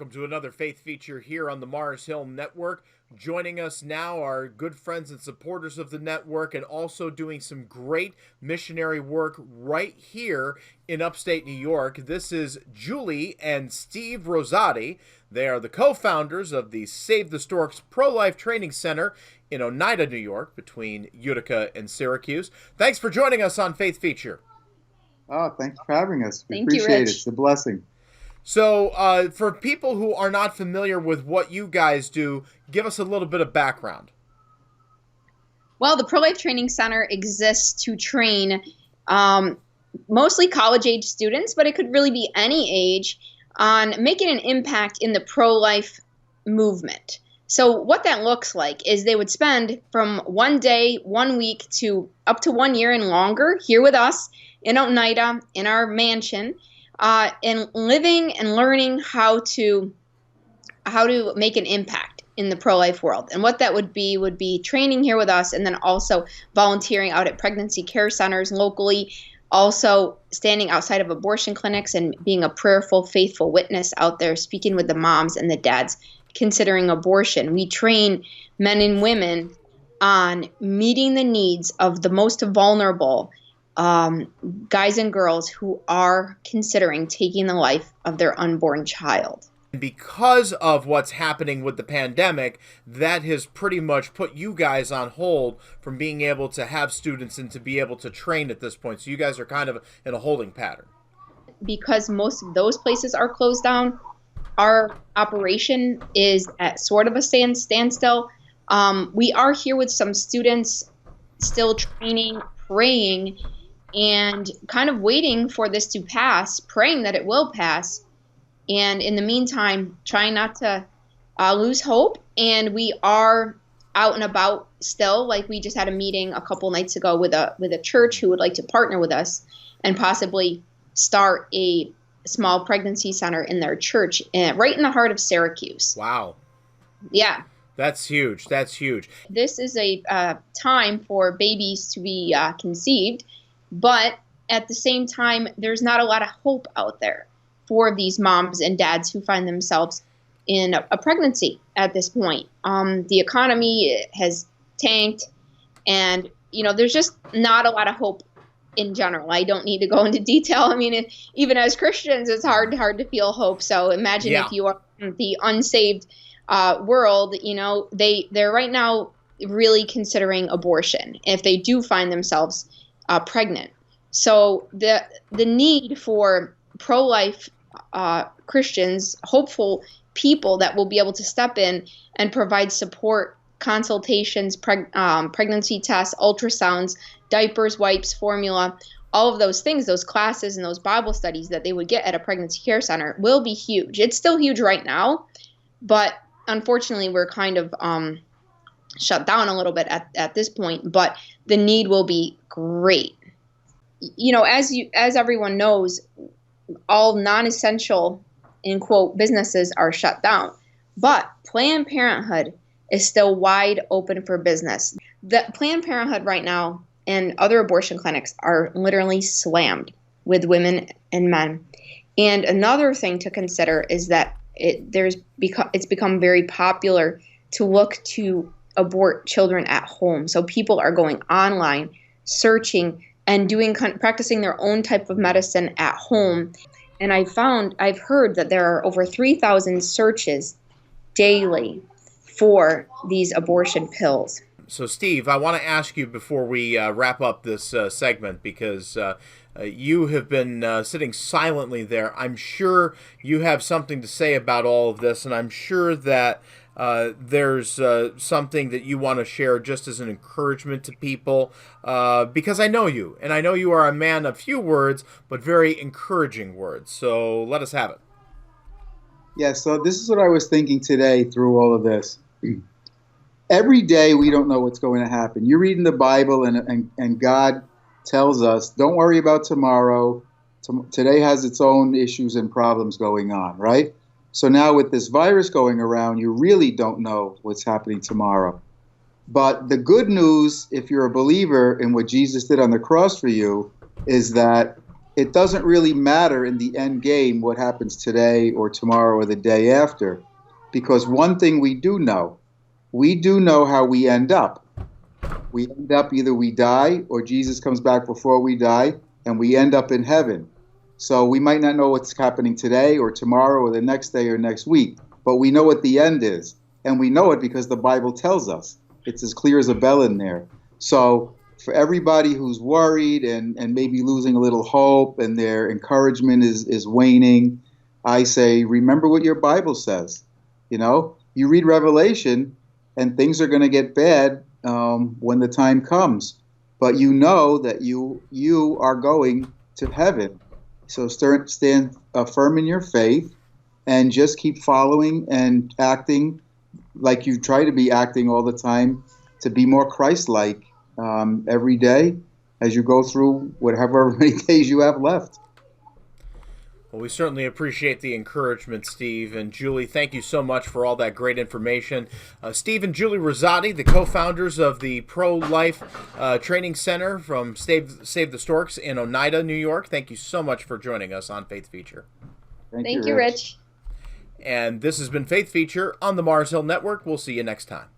welcome to another Faith Feature here on the Mars Hill Network. Joining us now are good friends and supporters of the network and also doing some great missionary work right here in upstate New York. This is Julie and Steve Rosati. They are the co-founders of the Save the Storks Pro-Life Training Center in Oneida, New York, between Utica and Syracuse. Thanks for joining us on Faith Feature. Oh, thanks for having us. We Thank you, appreciate Rich. it. It's a blessing. So for people who are not familiar with what you guys do, give us a little bit of background. Well, the Pro-Life Training Center exists to train mostly college-age students, but it could really be any age, on making an impact in the pro-life movement. So what that looks like is they would spend from 1 day, 1 week, to up to 1 year and longer here with us in Oneida, in our mansion, and living and learning how to make an impact in the pro-life world. And what that would be training here with us, and then also volunteering out at pregnancy care centers locally, also standing outside of abortion clinics and being a prayerful, faithful witness out there, speaking with the moms and the dads considering abortion. We train men and women on meeting the needs of the most vulnerable guys and girls who are considering taking the life of their unborn child. Because of what's happening with the pandemic, that has pretty much put you guys on hold from being able to have students and to be able to train at this point. So you guys are kind of in a holding pattern. Because most of those places are closed down, our operation is at sort of a standstill. We are here with some students still training, praying, and kind of waiting for this to pass, praying that it will pass. And in the meantime, trying not to lose hope. And we are out and about still. Like, we just had a meeting a couple nights ago with a church who would like to partner with us and possibly start a small pregnancy center in their church, right in the heart of Syracuse. Wow. Yeah. That's huge. That's huge. This is a time for babies to be conceived, but at the same time, there's not a lot of hope out there for these moms and dads who find themselves in a pregnancy at this point. The economy has tanked, and there's just not a lot of hope in general. I don't need to go into detail. I mean, even as Christians, it's hard to feel hope. So imagine if you are in the unsaved world, they're right now really considering abortion if they do find themselves pregnant. So the need for pro-life Christians, hopeful people that will be able to step in and provide support, consultations, pregnancy tests, ultrasounds, diapers, wipes, formula, all of those things, those classes and those Bible studies that they would get at a pregnancy care center will be huge. It's still huge right now, but unfortunately we're kind of shut down a little bit at this point, but the need will be great. As everyone knows, all non-essential, in quote, businesses are shut down, but Planned Parenthood is still wide open for business. The Planned Parenthood right now and other abortion clinics are literally slammed with women and men. And another thing to consider is that it's become very popular to look to abort children at home. So people are going online, searching, and practicing their own type of medicine at home. And I've heard that there are over 3,000 searches daily for these abortion pills. So, Steve, I want to ask you before we wrap up this segment, because you have been sitting silently there. I'm sure you have something to say about all of this, and I'm sure that there's something that you want to share just as an encouragement to people, because I know you, and I know you are a man of few words, but very encouraging words. So let us have it. Yeah, so this is what I was thinking today through all of this. Every day we don't know what's going to happen. You're reading the Bible, and God tells us, don't worry about tomorrow. Today has its own issues and problems going on, right? So now with this virus going around, you really don't know what's happening tomorrow. But the good news, if you're a believer in what Jesus did on the cross for you, is that it doesn't really matter in the end game what happens today or tomorrow or the day after, because one thing we do know how we end up. We end up, either we die or Jesus comes back before we die, and we end up in heaven. So we might not know what's happening today or tomorrow or the next day or next week, but we know what the end is. And we know it because the Bible tells us. It's as clear as a bell in there. So for everybody who's worried and maybe losing a little hope and their encouragement is waning, I say, remember what your Bible says. You read Revelation and things are going to get bad when the time comes. But you know that you are going to heaven. So stand firm in your faith and just keep following and acting like you try to be acting all the time, to be more Christ-like every day as you go through whatever many days you have left. Well, we certainly appreciate the encouragement, Steve. And Julie, thank you so much for all that great information. Steve and Julie Rosati, the co-founders of the Pro-Life Training Center from Save the Storks in Oneida, New York. Thank you so much for joining us on Faith Feature. Thank you, Rich. And this has been Faith Feature on the Mars Hill Network. We'll see you next time.